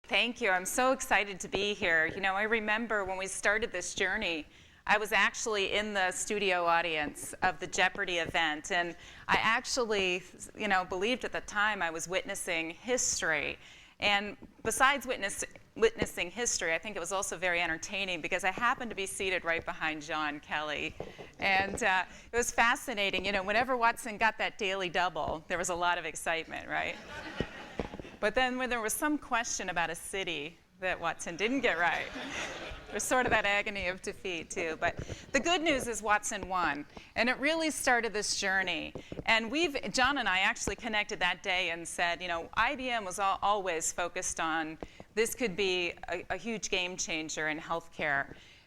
Thank you. I'm so excited to be here. I remember when we started this journey, I was actually in the studio audience of the Jeopardy event, and I actually, believed at the time I was witnessing history. And besides witnessing history, I think it was also very entertaining because I happened to be seated right behind John Kelly. And it was fascinating. Whenever Watson got that daily double, there was a lot of excitement, right? But then when there was some question about a city that Watson didn't get right, there's sort of that agony of defeat, too. But the good news is Watson won. And it really started this journey. And John and I actually connected that day and said, IBM was always focused on this could be a huge game changer in healthcare.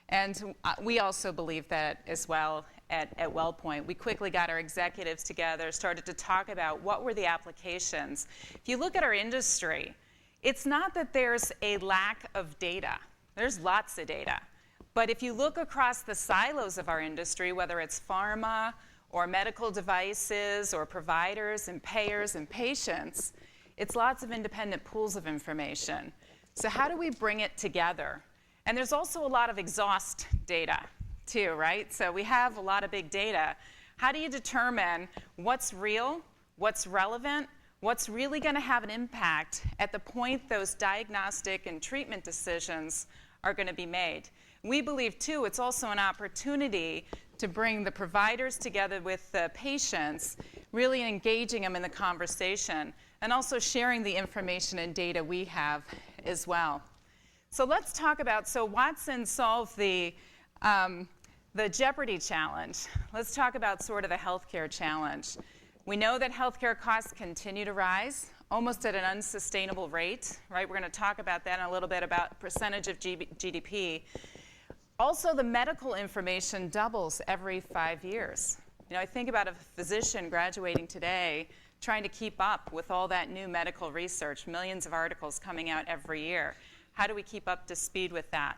And we also believe that as well at WellPoint. We quickly got our executives together, started to talk about what were the applications. If you look at our industry, it's not that there's a lack of data. There's lots of data. But if you look across the silos of our industry, whether it's pharma or medical devices or providers and payers and patients, it's lots of independent pools of information. So how do we bring it together? And there's also a lot of exhaust data, too, right? So we have a lot of big data. How do you determine what's real, what's relevant, what's really going to have an impact at the point those diagnostic and treatment decisions are going to be made? We believe, too, it's also an opportunity to bring the providers together with the patients, really engaging them in the conversation, and also sharing the information and data we have as well. So let's talk about, Watson solved the Jeopardy challenge. Let's talk about sort of the healthcare challenge. We know that healthcare costs continue to rise, almost at an unsustainable rate, right? We're going to talk about that in a little bit, about percentage of GDP. Also, the medical information doubles every 5 years. I think about a physician graduating today trying to keep up with all that new medical research, millions of articles coming out every year. How do we keep up to speed with that?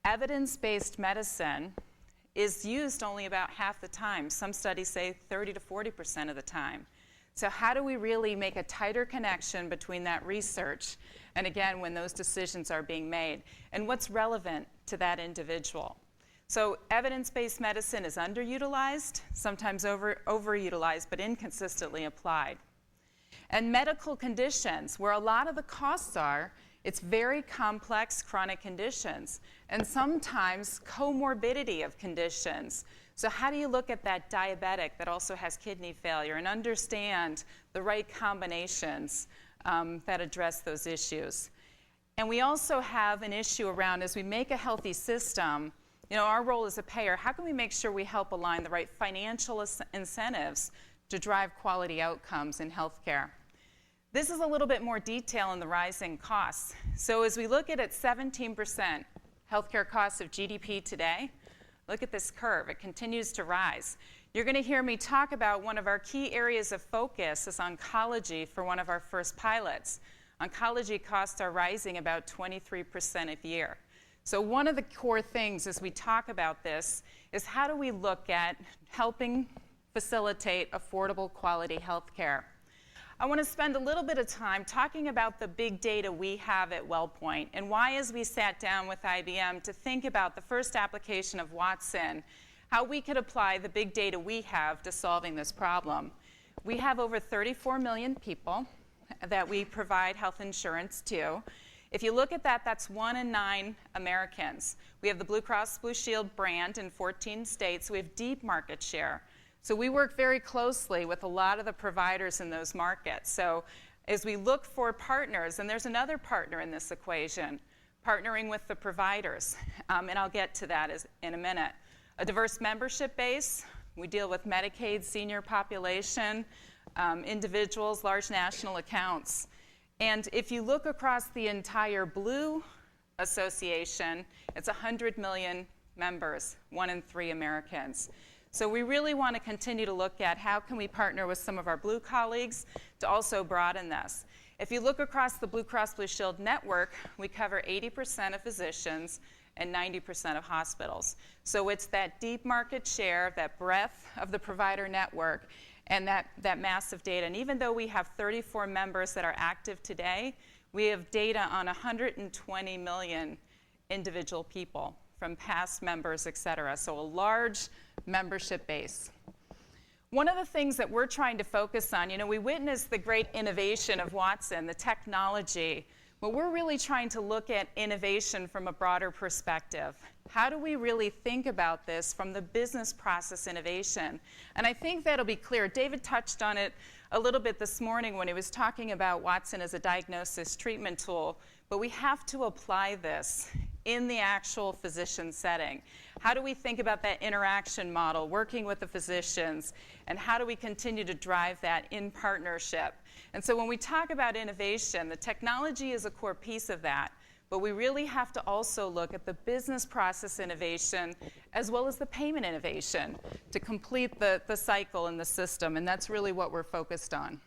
Evidence-based medicine is used only about half the time. Some studies say 30 to 40% of the time. So how do we really make a tighter connection between that research and, again, when those decisions are being made, and what's relevant to that individual? So evidence-based medicine is underutilized, sometimes overutilized, but inconsistently applied. And medical conditions, where a lot of the costs are, it's very complex chronic conditions, and sometimes comorbidity of conditions. So how do you look at that diabetic that also has kidney failure and understand the right combinations that address those issues? And we also have an issue around, as we make a healthy system, our role as a payer, how can we make sure we help align the right financial incentives to drive quality outcomes in healthcare? This is a little bit more detail in the rising costs. So as we look at 17% healthcare costs of GDP today, look at this curve. It continues to rise. You're going to hear me talk about one of our key areas of focus is oncology for one of our first pilots. Oncology costs are rising about 23% a year. So one of the core things as we talk about this is how do we look at helping facilitate affordable quality healthcare? I want to spend a little bit of time talking about the big data we have at WellPoint and why, as we sat down with IBM to think about the first application of Watson, how we could apply the big data we have to solving this problem. We have over 34 million people that we provide health insurance to. If you look at that, that's 1 in 9 Americans. We have the Blue Cross Blue Shield brand in 14 states. We have deep market share. So we work very closely with a lot of the providers in those markets. So as we look for partners, and there's another partner in this equation, partnering with the providers, and I'll get to that in a minute. A diverse membership base. We deal with Medicaid, senior population, individuals, large national accounts. And if you look across the entire Blue Association, it's 100 million members, 1 in 3 Americans. So we really want to continue to look at how can we partner with some of our Blue colleagues to also broaden this. If you look across the Blue Cross Blue Shield network, we cover 80% of physicians and 90% of hospitals. So it's that deep market share, that breadth of the provider network, and that massive data. And even though we have 34 members that are active today, We have data on 120 million individual people from past members, et cetera. So a large membership base. One of the things that we're trying to focus on, we witnessed the great innovation of Watson, the technology, but we're really trying to look at innovation from a broader perspective. How do we really think about this from the business process innovation? And I think that'll be clear. David touched on it a little bit this morning when he was talking about Watson as a diagnosis treatment tool, but we have to apply this in the actual physician setting. How do we think about that interaction model, working with the physicians, and how do we continue to drive that in partnership? And so when we talk about innovation, the technology is a core piece of that, but we really have to also look at the business process innovation as well as the payment innovation to complete the cycle in the system, and that's really what we're focused on.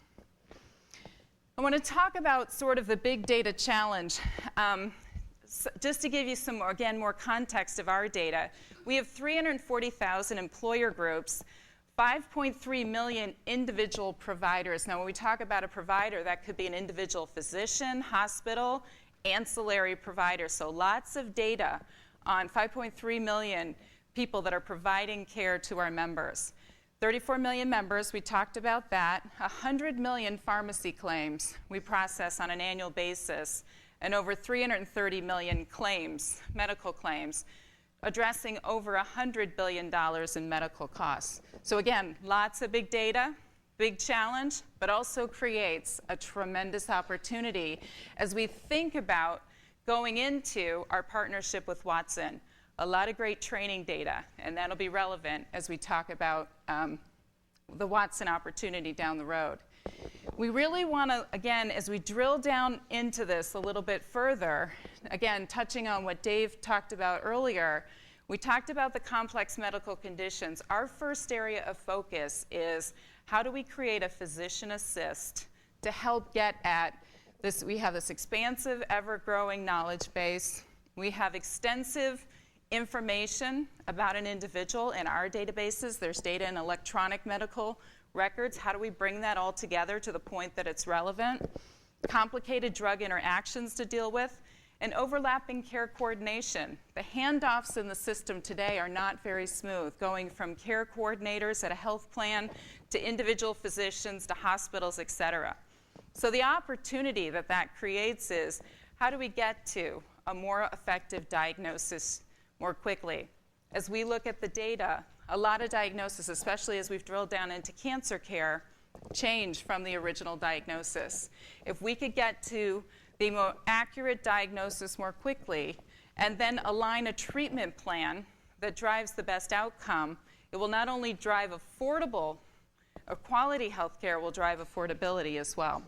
I want to talk about sort of the big data challenge. Just to give you some, again, more context of our data, we have 340,000 employer groups, 5.3 million individual providers. Now, when we talk about a provider, that could be an individual physician, hospital, ancillary provider. So lots of data on 5.3 million people that are providing care to our members. 34 million members, we talked about that. 100 million pharmacy claims we process on an annual basis, and over 330 million claims, medical claims, addressing over $100 billion in medical costs. So again, lots of big data, big challenge, but also creates a tremendous opportunity as we think about going into our partnership with Watson. A lot of great training data, and that'll be relevant as we talk about the Watson opportunity down the road. We really want to, again, as we drill down into this a little bit further, again, touching on what Dave talked about earlier, we talked about the complex medical conditions. Our first area of focus is how do we create a physician assist to help get at this? We have this expansive, ever-growing knowledge base. We have extensive information about an individual in our databases. There's data in electronic medical records. How do we bring that all together to the point that it's relevant? Complicated drug interactions to deal with, and overlapping care coordination. The handoffs in the system today are not very smooth, going from care coordinators at a health plan to individual physicians to hospitals, et cetera. So the opportunity that creates is how do we get to a more effective diagnosis more quickly? As we look at the data, a lot of diagnoses, especially as we've drilled down into cancer care, change from the original diagnosis. If we could get to the more accurate diagnosis more quickly and then align a treatment plan that drives the best outcome, it will not only drive affordable or quality health care, will drive affordability as well.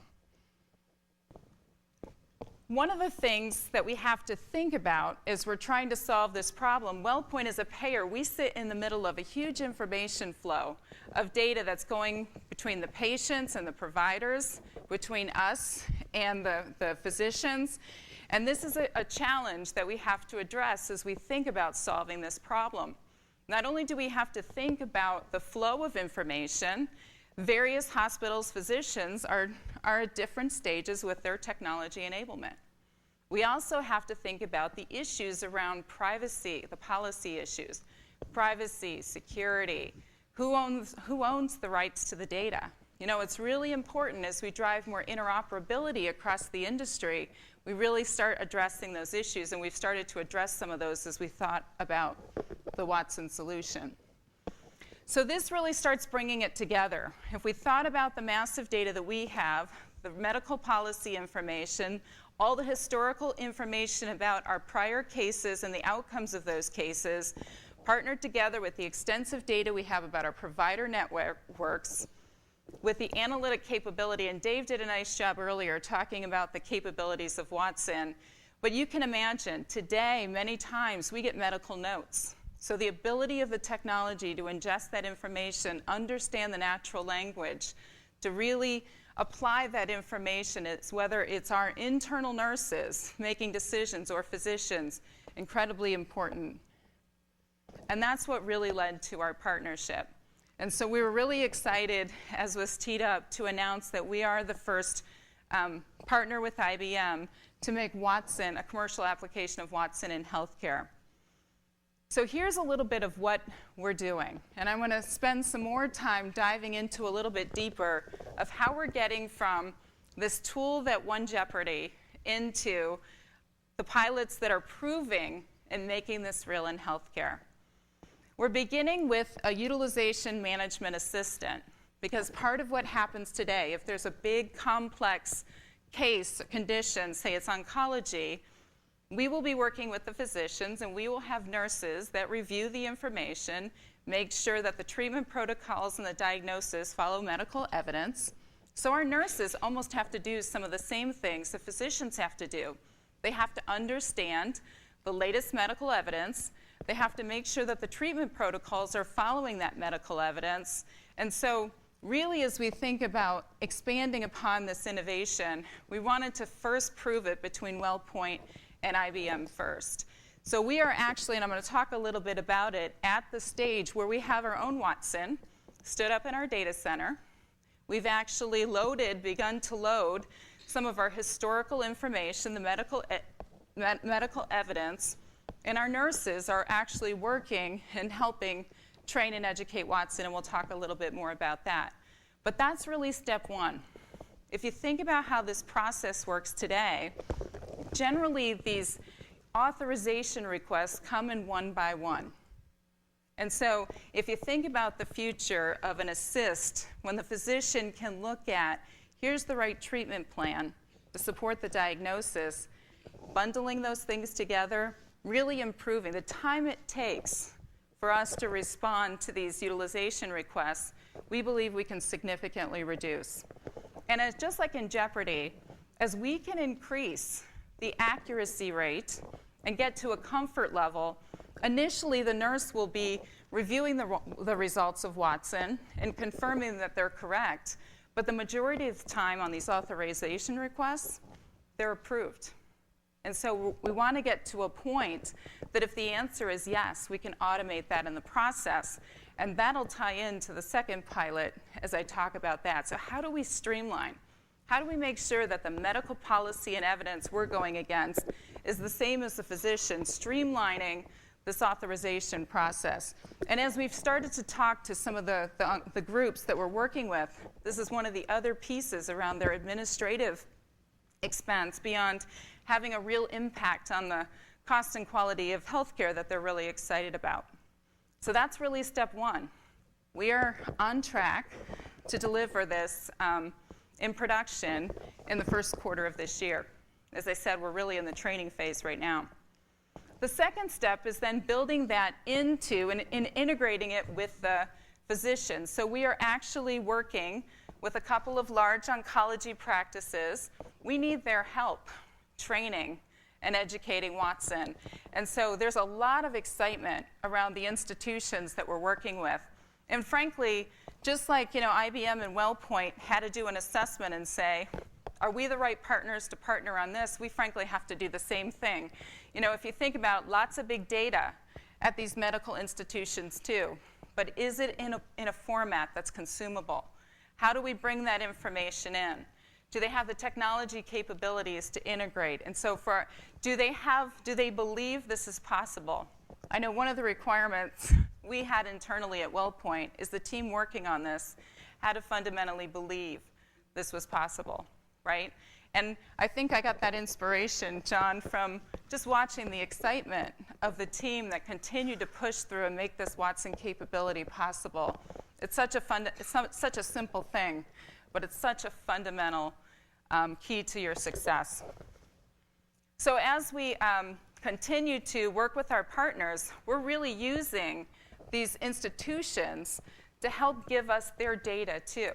One of the things that we have to think about as we're trying to solve this problem, WellPoint as a payer, we sit in the middle of a huge information flow of data that's going between the patients and the providers, between us and the physicians. And this is a challenge that we have to address as we think about solving this problem. Not only do we have to think about the flow of information, various hospitals, physicians are at different stages with their technology enablement. We also have to think about the issues around privacy, the policy issues, privacy, security, who owns the rights to the data. It's really important as we drive more interoperability across the industry, we really start addressing those issues, and we've started to address some of those as we thought about the Watson solution. So this really starts bringing it together. If we thought about the massive data that we have, the medical policy information, all the historical information about our prior cases and the outcomes of those cases, partnered together with the extensive data we have about our provider networks, with the analytic capability, and Dave did a nice job earlier talking about the capabilities of Watson, but you can imagine today, many times, we get medical notes. So the ability of the technology to ingest that information, understand the natural language, to really apply that information, whether it's our internal nurses making decisions or physicians, incredibly important. And that's what really led to our partnership. And so we were really excited, as was teed up, to announce that we are the first partner with IBM to make Watson a commercial application of Watson in healthcare. So here's a little bit of what we're doing. And I want to spend some more time diving into a little bit deeper of how we're getting from this tool that won Jeopardy into the pilots that are proving and making this real in healthcare. We're beginning with a utilization management assistant, because part of what happens today, if there's a big complex case, condition, say it's oncology, we will be working with the physicians and we will have nurses that review the information, make sure that the treatment protocols and the diagnosis follow medical evidence. So our nurses almost have to do some of the same things the physicians have to do. They have to understand the latest medical evidence. They have to make sure that the treatment protocols are following that medical evidence. And so really, as we think about expanding upon this innovation, we wanted to first prove it between WellPoint and IBM first. So we are actually, and I'm going to talk a little bit about it, at the stage where we have our own Watson stood up in our data center. We've actually begun to load some of our historical information, the medical evidence, and our nurses are actually working and helping train and educate Watson, and we'll talk a little bit more about that. But that's really step one. If you think about how this process works today, generally these authorization requests come in one by one. And so if you think about the future of an assist, when the physician can look at, here's the right treatment plan to support the diagnosis, bundling those things together, really improving the time it takes for us to respond to these utilization requests, we believe we can significantly reduce. And just like in Jeopardy, as we can increase the accuracy rate and get to a comfort level, initially the nurse will be reviewing the results of Watson and confirming that they're correct. But the majority of the time on these authorization requests, they're approved. And so we want to get to a point that if the answer is yes, we can automate that in the process. And that'll tie into the second pilot as I talk about that. So how do we streamline? How do we make sure that the medical policy and evidence we're going against is the same as the physician, streamlining this authorization process? And as we've started to talk to some of the groups that we're working with, this is one of the other pieces around their administrative expense beyond having a real impact on the cost and quality of healthcare that they're really excited about. So that's really step one. We are on track to deliver this in production in the first quarter of this year. As I said, we're really in the training phase right now. The second step is then building that into and integrating it with the physician. So we are actually working with a couple of large oncology practices. We need their help training and educating Watson. And so there's a lot of excitement around the institutions that we're working with. And frankly, just like IBM and WellPoint had to do an assessment and say, are we the right partners to partner on this? We frankly have to do the same thing. If you think about lots of big data at these medical institutions too, but is it in a format that's consumable? How do we bring that information in? Do they have the technology capabilities to integrate? And so do they believe this is possible? I know one of the requirements we had internally at WellPoint is the team working on this had to fundamentally believe this was possible, right? And I think I got that inspiration, John, from just watching the excitement of the team that continued to push through and make this Watson capability possible. It's such a simple thing, but it's such a fundamental key to your success. So as we continue to work with our partners, we're really using these institutions to help give us their data too.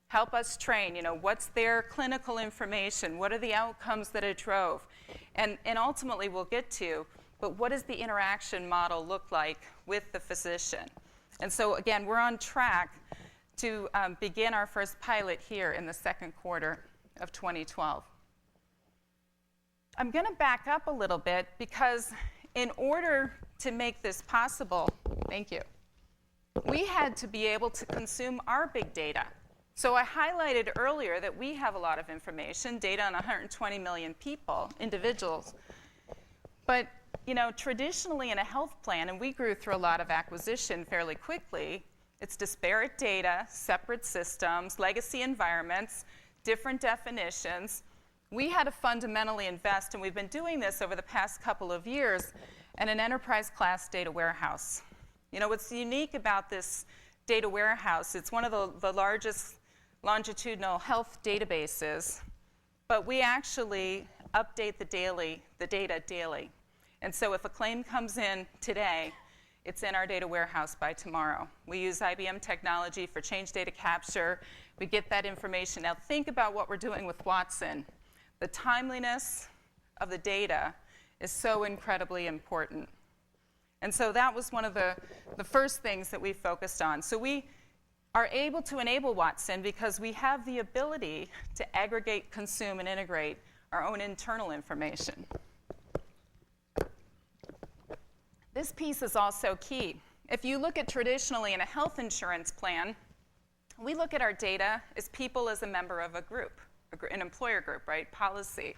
Help us train, what's their clinical information, what are the outcomes that it drove, and ultimately we'll get to, but what does the interaction model look like with the physician? And so again, we're on track to begin our first pilot here in the second quarter of 2012. I'm going to back up a little bit because in order to make this possible, thank you, we had to be able to consume our big data. So I highlighted earlier that we have a lot of information, data on 120 million people, individuals. But traditionally in a health plan, and we grew through a lot of acquisition fairly quickly, it's disparate data, separate systems, legacy environments, different definitions. We had to fundamentally invest, and we've been doing this over the past couple of years, in an enterprise-class data warehouse. What's unique about this data warehouse, it's one of the largest longitudinal health databases, but we actually update the data daily. And so if a claim comes in today, it's in our data warehouse by tomorrow. We use IBM technology for change data capture. We get that information. Now think about what we're doing with Watson. The timeliness of the data is so incredibly important. And so that was one of the first things that we focused on. So we are able to enable Watson because we have the ability to aggregate, consume, and integrate our own internal information. This piece is also key. If you look at traditionally in a health insurance plan, we look at our data as people as a member of a group, an employer group, right? Policy.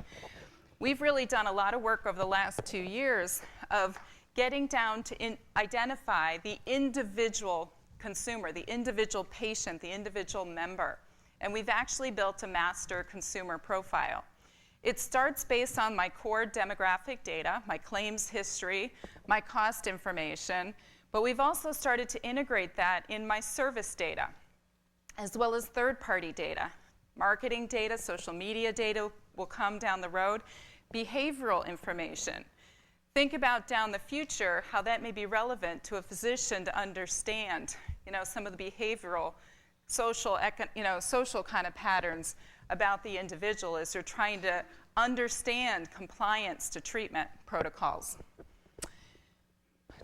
We've really done a lot of work over the last 2 years of getting down to identify the individual consumer, the individual patient, the individual member. And we've actually built a master consumer profile. It starts based on my core demographic data, my claims history, my cost information, but we've also started to integrate that in my service data, as well as third-party data. Marketing data, social media data will come down the road, behavioral information. Think about down the future how that may be relevant to a physician to understand, some of the behavioral, social kind of patterns about the individual as they're trying to understand compliance to treatment protocols.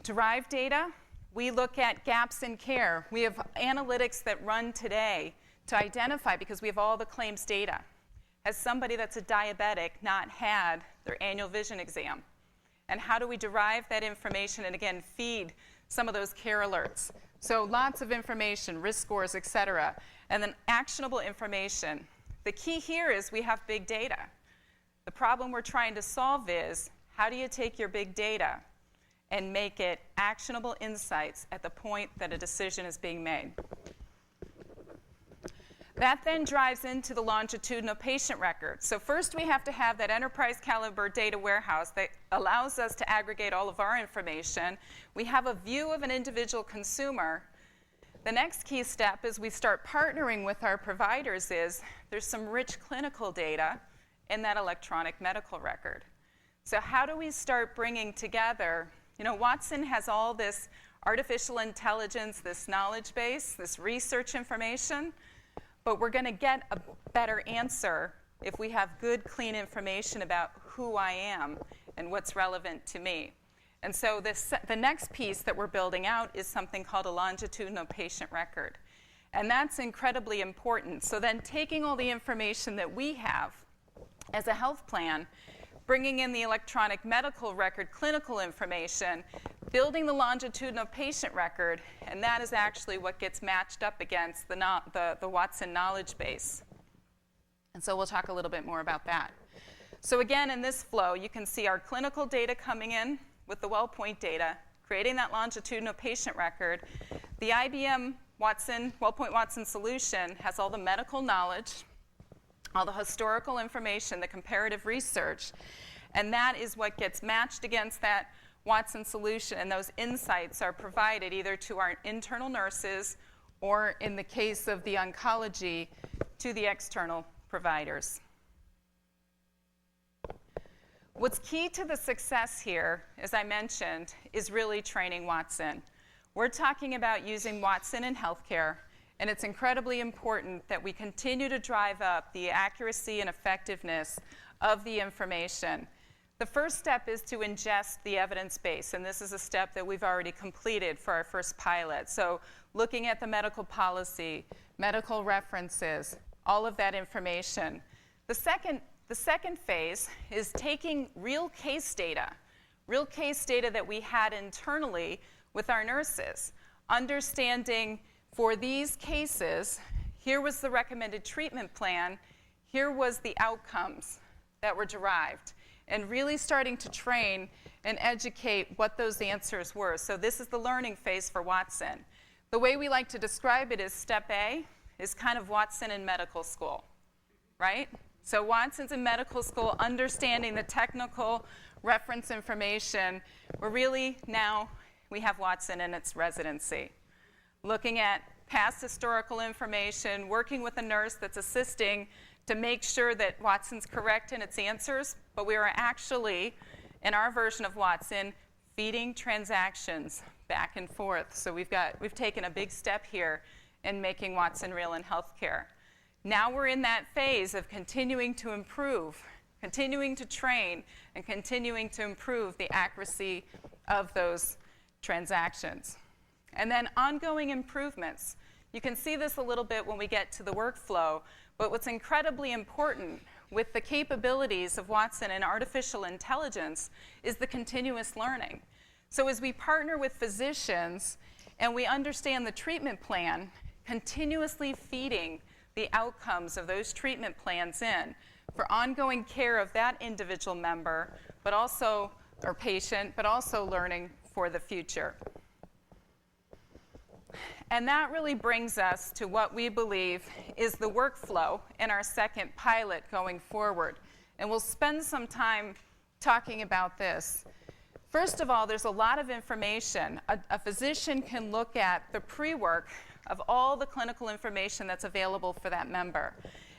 Derived data, we look at gaps in care. We have analytics that run today to identify, because we have all the claims data. Has somebody that's a diabetic not had their annual vision exam? And how do we derive that information and, again, feed some of those care alerts? So lots of information, risk scores, et cetera. And then actionable information. The key here is we have big data. The problem we're trying to solve is, how do you take your big data and make it actionable insights at the point that a decision is being made? That then drives into the longitudinal patient record. So first we have to have that enterprise caliber data warehouse that allows us to aggregate all of our information. We have a view of an individual consumer. The next key step is we start partnering with our providers is there's some rich clinical data in that electronic medical record. So how do we start bringing together, Watson has all this artificial intelligence, this knowledge base, this research information, but we're going to get a better answer if we have good, clean information about who I am and what's relevant to me. And so the next piece that we're building out is something called a longitudinal patient record. And that's incredibly important. So then taking all the information that we have as a health plan, bringing in the electronic medical record, clinical information, building the longitudinal patient record, and that is actually what gets matched up against the Watson knowledge base. And so we'll talk a little bit more about that. So again, in this flow, you can see our clinical data coming in with the WellPoint data, creating that longitudinal patient record. The IBM WellPoint Watson solution has all the medical knowledge, all the historical information, the comparative research, and that is what gets matched against that Watson solution, and those insights are provided either to our internal nurses or, in the case of the oncology, to the external providers. What's key to the success here, as I mentioned, is really training Watson. We're talking about using Watson in healthcare, and it's incredibly important that we continue to drive up the accuracy and effectiveness of the information. The first step is to ingest the evidence base, and this is a step that we've already completed for our first pilot. So looking at the medical policy, medical references, all of that information. The second phase is taking real case data that we had internally with our nurses, understanding for these cases, Here was the recommended treatment plan. Here was the outcomes that were derived, and really starting to train and educate what those answers were. So this is the learning phase for Watson. The way we like to describe it is step A is kind of Watson in medical school, right? So Watson's in medical school, understanding the technical reference information. We're really now, we have Watson in its residency. Looking at past historical information, working with a nurse that's assisting to make sure that Watson's correct in its answers, but we are actually, in our version of Watson, feeding transactions back and forth. So we've taken a big step here in making Watson real in healthcare. Now we're in that phase of continuing to improve, continuing to train, and continuing to improve the accuracy of those transactions. And then ongoing improvements. You can see this a little bit when we get to the workflow, but what's incredibly important with the capabilities of Watson and artificial intelligence is the continuous learning. So as we partner with physicians and we understand the treatment plan, continuously feeding the outcomes of those treatment plans in for ongoing care of that individual member, but also, or patient, but also learning for the future. And that really brings us to what we believe is the workflow in our second pilot going forward. And we'll spend some time talking about this. First of all, there's a lot of information. A physician can look at the pre-work of all the clinical information that's available for that member.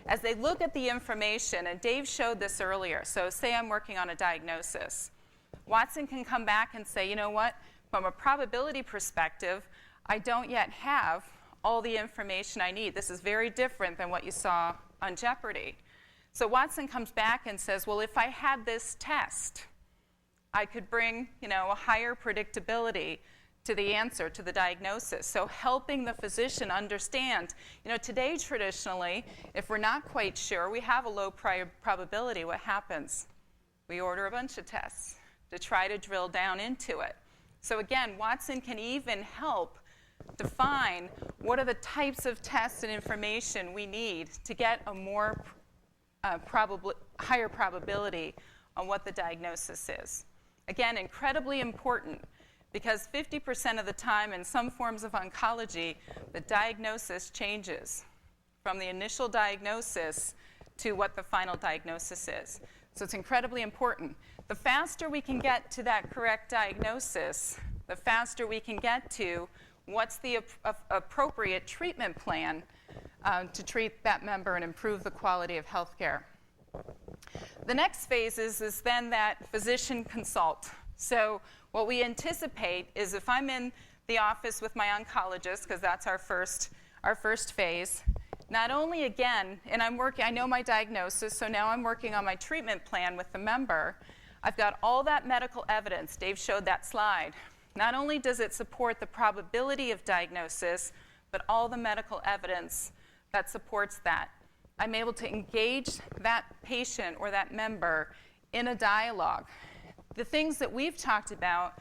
As they look at the information, and Dave showed this earlier, so say I'm working on a diagnosis. Watson can come back and say, you know what, from a probability perspective, I don't yet have all the information I need. This is very different than what you saw on Jeopardy. So Watson comes back and says, well, if I had this test, I could bring, a higher predictability to the answer, to the diagnosis. So helping the physician understand, today traditionally, if we're not quite sure, we have a low probability. What happens? We order a bunch of tests to try to drill down into it. So again, Watson can even help define what are the types of tests and information we need to get a more higher probability on what the diagnosis is. Again, incredibly important, because 50% of the time in some forms of oncology, the diagnosis changes from the initial diagnosis to what the final diagnosis is. So it's incredibly important. The faster we can get to that correct diagnosis, the faster we can get to what's the appropriate treatment plan to treat that member and improve the quality of health care. The next phase is then that physician consult. So what we anticipate is if I'm in the office with my oncologist, because that's our first phase, not only again, and I know my diagnosis, so now I'm working on my treatment plan with the member. I've got all that medical evidence. Dave showed that slide. Not only does it support the probability of diagnosis, but all the medical evidence that supports that. I'm able to engage that patient or that member in a dialogue. The things that we've talked about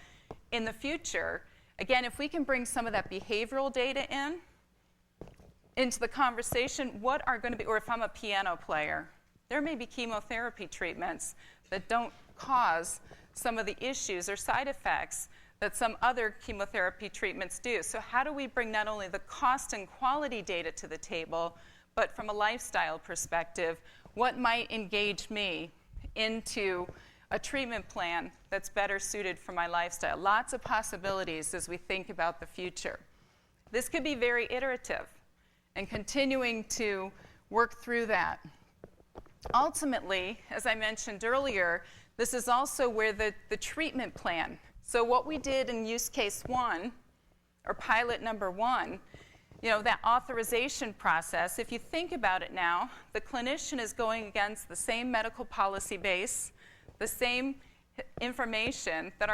in the future, again, if we can bring some of that behavioral data into the conversation, what are going to be, or if I'm a piano player, there may be chemotherapy treatments that don't cause some of the issues or side effects that some other chemotherapy treatments do. So how do we bring not only the cost and quality data to the table, but from a lifestyle perspective, what might engage me into a treatment plan that's better suited for my lifestyle? Lots of possibilities as we think about the future. This could be very iterative and continuing to work through that. Ultimately, as I mentioned earlier, this is also where the treatment plan. So what we did in use case 1, or pilot number 1, that authorization process, if you think about it now, the clinician is going against the same medical policy base, the same information that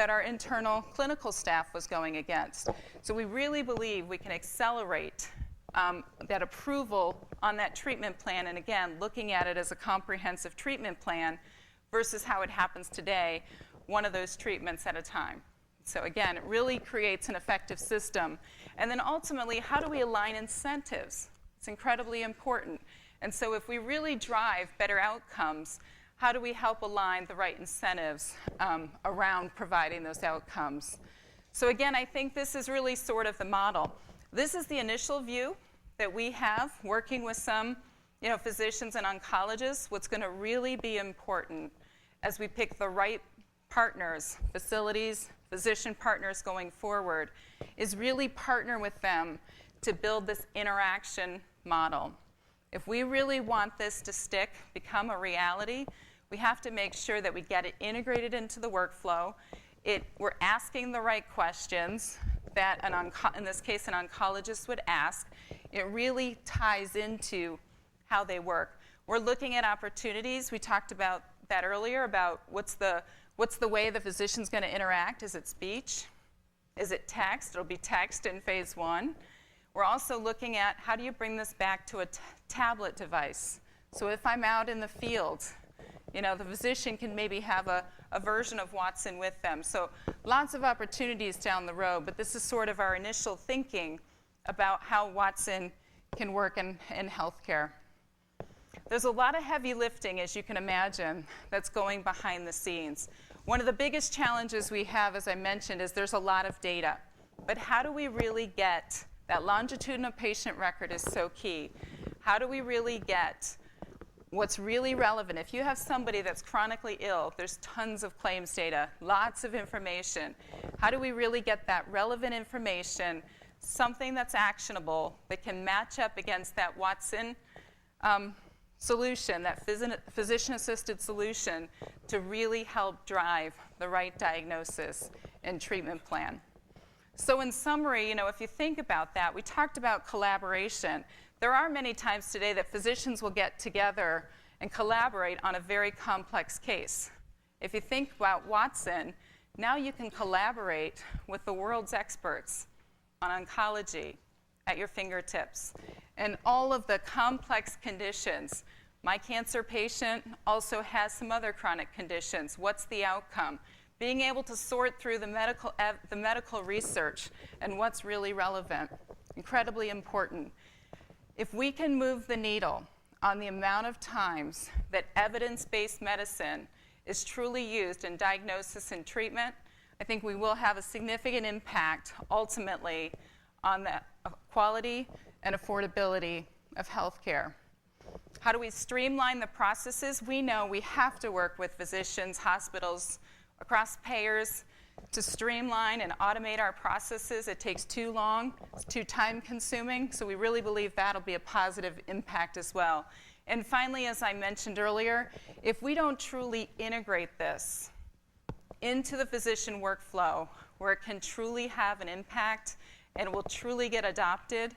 our internal clinical staff was going against. So we really believe we can accelerate that approval on that treatment plan, and again, looking at it as a comprehensive treatment plan versus how it happens today, one of those treatments at a time. So again, it really creates an effective system. And then ultimately, how do we align incentives? It's incredibly important. And so if we really drive better outcomes, how do we help align the right incentives around providing those outcomes? So again, I think this is really sort of the model. This is the initial view that we have working with some physicians and oncologists. What's going to really be important as we pick the right partners, facilities, physician partners going forward, is really partner with them to build this interaction model. If we really want this to stick, become a reality, we have to make sure that we get it integrated into the workflow. We're asking the right questions that, in this case, an oncologist would ask. It really ties into how they work. We're looking at opportunities. We talked about that earlier, about what's the way the physician's going to interact. Is it speech? Is it text? It'll be text in phase 1. We're also looking at how do you bring this back to a tablet device. So if I'm out in the field, the physician can maybe have a version of Watson with them. So lots of opportunities down the road, but this is sort of our initial thinking about how Watson can work in healthcare. There's a lot of heavy lifting, as you can imagine, that's going behind the scenes. One of the biggest challenges we have, as I mentioned, is there's a lot of data. But how do we really get that longitudinal patient record is so key. How do we really get what's really relevant? If you have somebody that's chronically ill, there's tons of claims data, lots of information. How do we really get that relevant information, something that's actionable, that can match up against that Watson solution, that physician-assisted solution, to really help drive the right diagnosis and treatment plan? So in summary, if you think about that, we talked about collaboration. There are many times today that physicians will get together and collaborate on a very complex case. If you think about Watson, now you can collaborate with the world's experts on oncology at your fingertips. And all of the complex conditions. My cancer patient also has some other chronic conditions. What's the outcome? Being able to sort through the medical research and what's really relevant, incredibly important. If we can move the needle on the amount of times that evidence-based medicine is truly used in diagnosis and treatment, I think we will have a significant impact ultimately on the quality and affordability of healthcare. How do we streamline the processes? We know we have to work with physicians, hospitals, across payers to streamline and automate our processes. It takes too long, it's too time-consuming, so we really believe that'll be a positive impact as well. And finally, as I mentioned earlier, if we don't truly integrate this into the physician workflow where it can truly have an impact and will truly get adopted,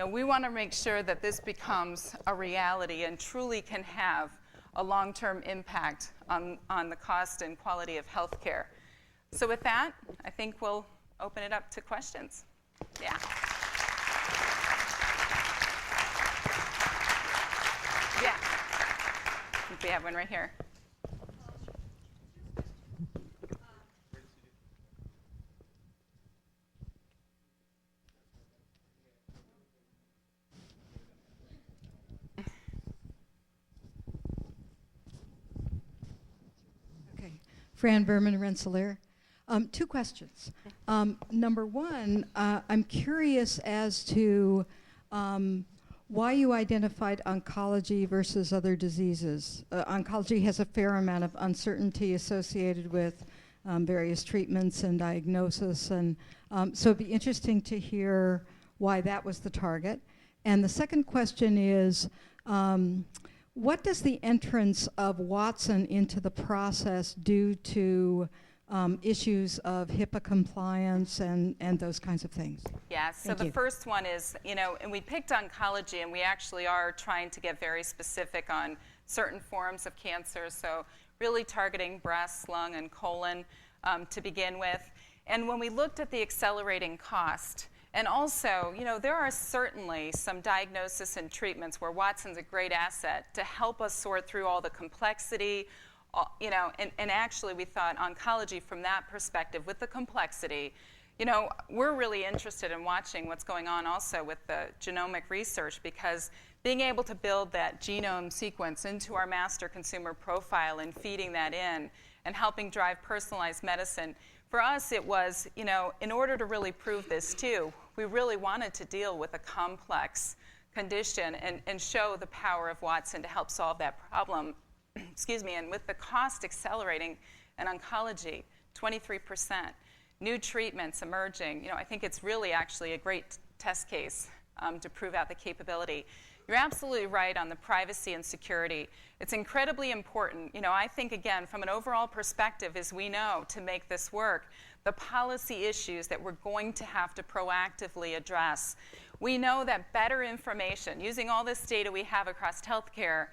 we want to make sure that this becomes a reality and truly can have a long-term impact on the cost and quality of healthcare. So with that, I think we'll open it up to questions. Yeah. Yeah. I think we have one right here. Fran Berman, Rensselaer. 2 questions. Number one, I'm curious as to why you identified oncology versus other diseases. Oncology has a fair amount of uncertainty associated with various treatments and diagnosis, and so it'd be interesting to hear why that was the target. And the second question is, what does the entrance of Watson into the process do to issues of HIPAA compliance and those kinds of things? Yeah, so the first one is, and we picked oncology, and we actually are trying to get very specific on certain forms of cancer, so really targeting breast, lung, and colon to begin with. And when we looked at the accelerating cost, and also, there are certainly some diagnosis and treatments where Watson's a great asset to help us sort through all the complexity, and actually we thought oncology from that perspective with the complexity, You know, we're really interested in watching what's going on also with the genomic research, because being able to build that genome sequence into our master consumer profile and feeding that in and helping drive personalized medicine, for us it was, you know, in order to really prove this too, we really wanted to deal with a complex condition and show the power of Watson to help solve that problem. Excuse me, and with the cost accelerating in oncology, 23%. New treatments emerging. You know, I think it's really actually a great test case to prove out the capability. You're absolutely right on the privacy and security. It's incredibly important. You know, I think, again, from an overall perspective, as we know, to make this work, the policy issues that we're going to have to proactively address. We know that better information, using all this data we have across healthcare,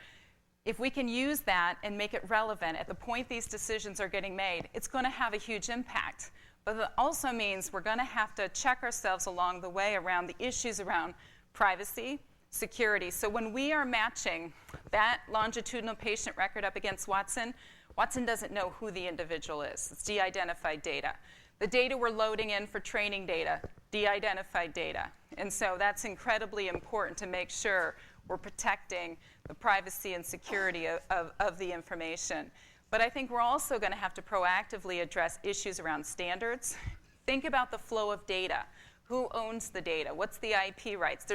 if we can use that and make it relevant at the point these decisions are getting made, it's going to have a huge impact. But that also means we're going to have to check ourselves along the way around the issues around privacy, security. So when we are matching that longitudinal patient record up against Watson, Watson doesn't know who the individual is. It's de-identified data. The data we're loading in for training data, de-identified data. And so that's incredibly important to make sure we're protecting the privacy and security of the information. But I think we're also going to have to proactively address issues around standards. Think about the flow of data. Who owns the data? What's the IP rights?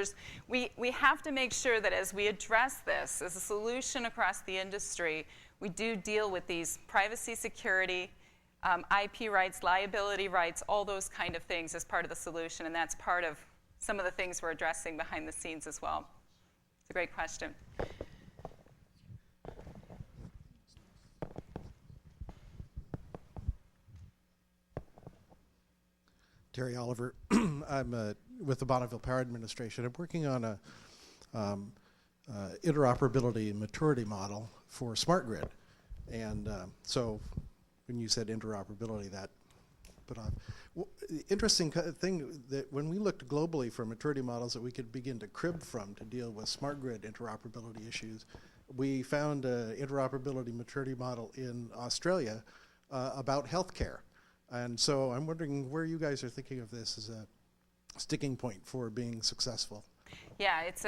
We have to make sure that as we address this as a solution across the industry, we do deal with these privacy, security, IP rights, liability rights, all those kind of things as part of the solution. And that's part of some of the things we're addressing behind the scenes as well. It's a great question. Terry Oliver. I'm with the Bonneville Power Administration. I'm working on a interoperability and maturity model for smart grid. And so when you said interoperability, that put on. The interesting thing that when we looked globally for maturity models that we could begin to crib from to deal with smart grid interoperability issues, we found an interoperability maturity model in Australia about healthcare. And so I'm wondering where you guys are thinking of this as a sticking point for being successful. Yeah, it's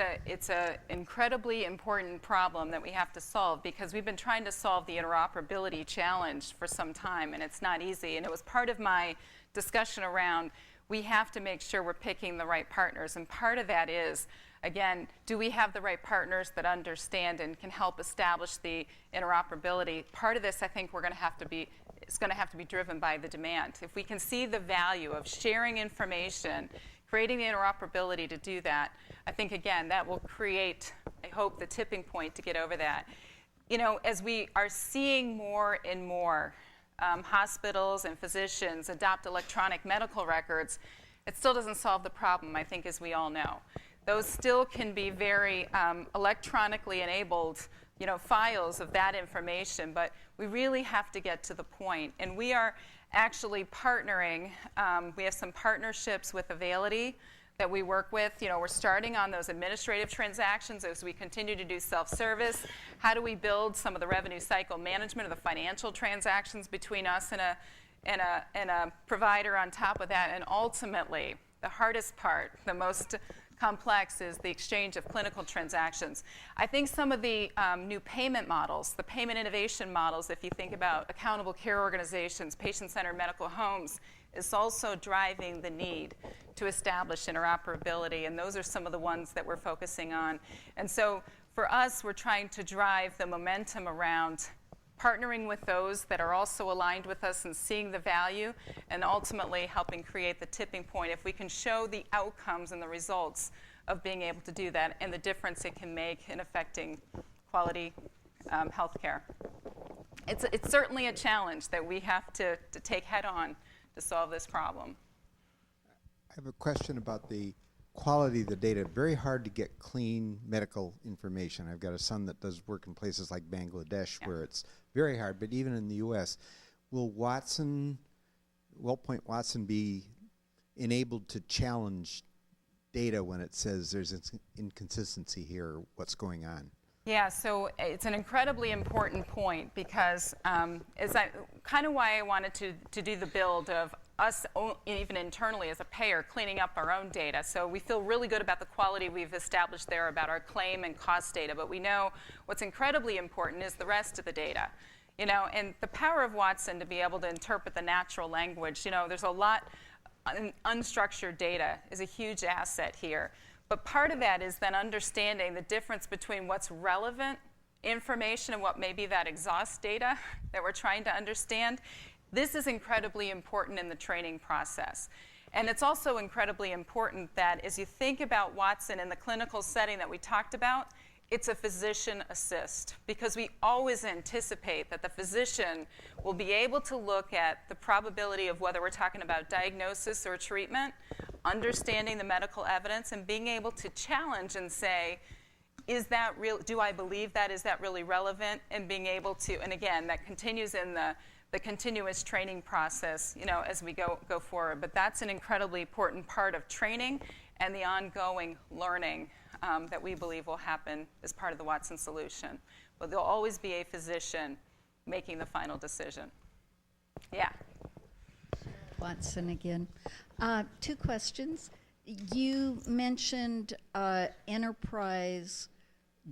a incredibly important problem that we have to solve, because we've been trying to solve the interoperability challenge for some time, and it's not easy. And it was part of my discussion around we have to make sure we're picking the right partners. And part of that is, again, do we have the right partners that understand and can help establish the interoperability? Part of this, I think, it's going to have to be driven by the demand. If we can see the value of sharing information, creating the interoperability to do that, I think, again, that will create, I hope, the tipping point to get over that. You know, as we are seeing more and more hospitals and physicians adopt electronic medical records, it still doesn't solve the problem, I think, as we all know. Those still can be very electronically enabled, you know, files of that information, but we really have to get to the point. And we are actually partnering. We have some partnerships with Availity that we work with. You know, we're starting on those administrative transactions as we continue to do self-service. How do we build some of the revenue cycle management of the financial transactions between us and a provider on top of that? And ultimately, the hardest part, the most complex, is the exchange of clinical transactions. I think some of the new payment models, the payment innovation models, if you think about accountable care organizations, patient-centered medical homes, is also driving the need to establish interoperability, and those are some of the ones that we're focusing on. And so for us, we're trying to drive the momentum around partnering with those that are also aligned with us and seeing the value, and ultimately helping create the tipping point. If we can show the outcomes and the results of being able to do that and the difference it can make in affecting quality health care. It's certainly a challenge that we have to take head on to solve this problem. I have a question about the quality of the data. Very hard to get clean medical information. I've got a son that does work in places like Bangladesh, where it's very hard, but even in the US, will WellPoint Watson be enabled to challenge data when it says there's an inconsistency here, what's going on? Yeah, so it's an incredibly important point, because kind of why I wanted to do the build of us, even internally as a payer, cleaning up our own data. So we feel really good about the quality we've established there about our claim and cost data. But we know what's incredibly important is the rest of the data. And the power of Watson to be able to interpret the natural language, there's a lot, unstructured data is a huge asset here. But part of that is then understanding the difference between what's relevant information and what may be that exhaust data that we're trying to understand. This is incredibly important in the training process. And it's also incredibly important that as you think about Watson in the clinical setting that we talked about, it's a physician assist, because we always anticipate that the physician will be able to look at the probability of whether we're talking about diagnosis or treatment, understanding the medical evidence, and being able to challenge and say, is that real? Do I believe that? Is that really relevant? And being able to, and again, that continues in the continuous training process, as we go forward. But that's an incredibly important part of training and the ongoing learning that we believe will happen as part of the Watson solution. But there'll always be a physician making the final decision. Yeah. Watson again. 2 questions. You mentioned enterprise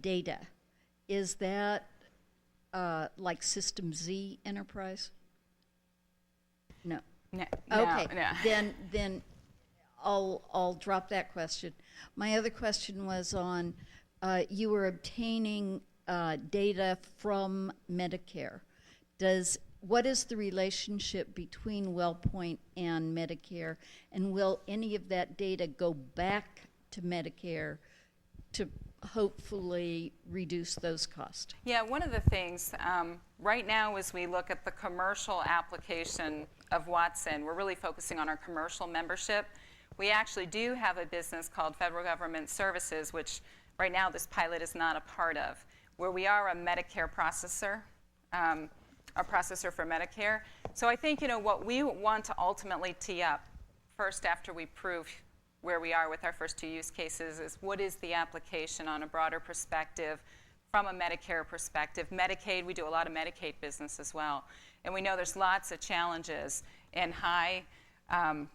data. Is that like System Z enterprise? No. No. Okay. No. Then I'll drop that question. My other question was on you were obtaining data from Medicare. What is the relationship between WellPoint and Medicare, and will any of that data go back to Medicare to hopefully reduce those costs? Yeah, one of the things right now as we look at the commercial application of Watson, we're really focusing on our commercial membership. We actually do have a business called Federal Government Services, which right now this pilot is not a part of, where we are a Medicare processor, a processor for Medicare. So I think, what we want to ultimately tee up first after we prove where we are with our first 2 use cases is what is the application on a broader perspective from a Medicare perspective. Medicaid, we do a lot of Medicaid business as well. And we know there's lots of challenges in high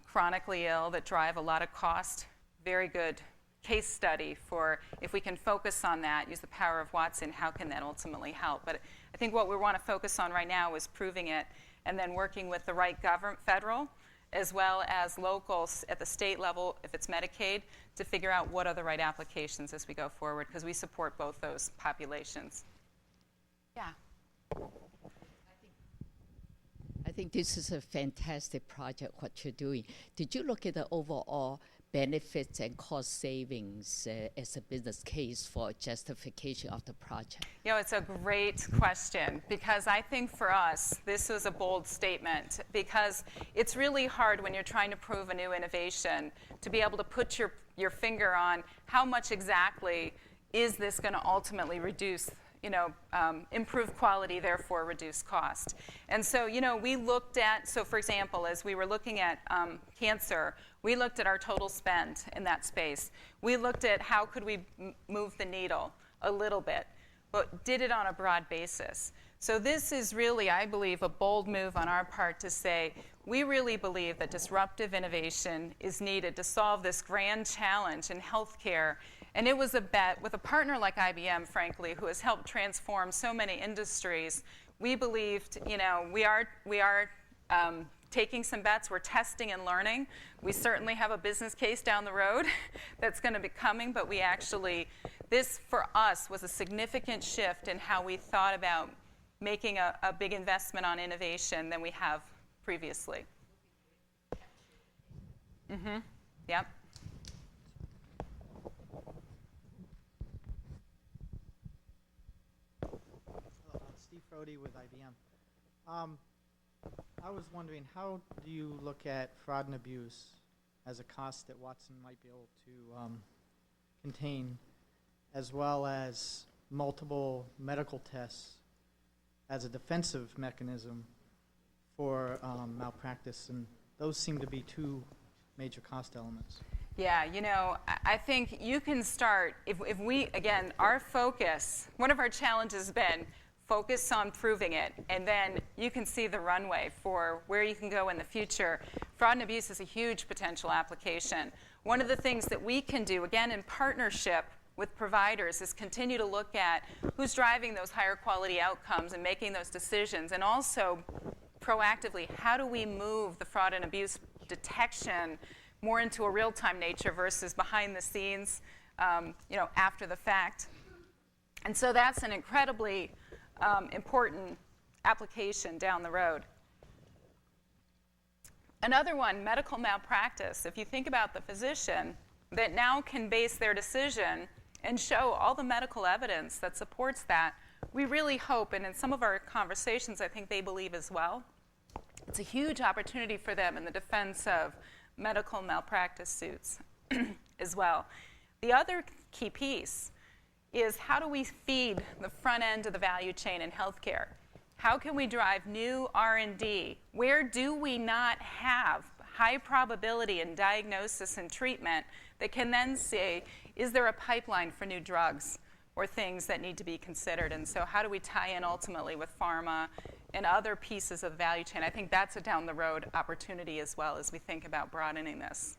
chronically ill that drive a lot of cost. Very good case study for if we can focus on that, use the power of Watson, how can that ultimately help? But I think what we want to focus on right now is proving it and then working with the right government, federal, as well as locals at the state level, if it's Medicaid, to figure out what are the right applications as we go forward, because we support both those populations. Yeah. I think this is a fantastic project, what you're doing. Did you look at the overall benefits and cost savings as a business case for justification of the project? It's a great question, because I think for us, this was a bold statement, because it's really hard when you're trying to prove a new innovation to be able to put your finger on how much exactly is this going to ultimately reduce, improve quality, therefore reduce cost. And so, we looked at, so for example, as we were looking at cancer, we looked at our total spend in that space. We looked at how could we move the needle a little bit, but did it on a broad basis. So this is really, I believe, a bold move on our part to say, we really believe that disruptive innovation is needed to solve this grand challenge in healthcare. And it was a bet with a partner like IBM, frankly, who has helped transform so many industries. We believed, we are taking some bets. We're testing and learning. We certainly have a business case down the road that's going to be coming, but we actually, this for us was a significant shift in how we thought about making a big investment on innovation than we have previously. Mm-hmm. Yep. Steve Frody with IBM. I was wondering, how do you look at fraud and abuse as a cost that Watson might be able to contain, as well as multiple medical tests as a defensive mechanism for malpractice? And those seem to be 2 major cost elements. Yeah, I think you can start, if we, again, our focus, one of our challenges has been focus on proving it, and then you can see the runway for where you can go in the future fraud and abuse is a huge potential application. One of the things that we can do, again, in partnership with providers, is continue to look at who's driving those higher quality outcomes and making those decisions, and also proactively, how do we move the fraud and abuse detection more into a real-time nature versus behind the scenes, after the fact. And so that's an incredibly important application down the road. Another one, medical malpractice. If you think about the physician that now can base their decision and show all the medical evidence that supports that, we really hope, and in some of our conversations I think they believe as well, it's a huge opportunity for them in the defense of medical malpractice suits as well. The other key piece is, how do we feed the front end of the value chain in healthcare? How can we drive new R&D? Where do we not have high probability in diagnosis and treatment that can then say, is there a pipeline for new drugs or things that need to be considered? And so how do we tie in ultimately with pharma and other pieces of the value chain? I think that's a down the road opportunity as well as we think about broadening this.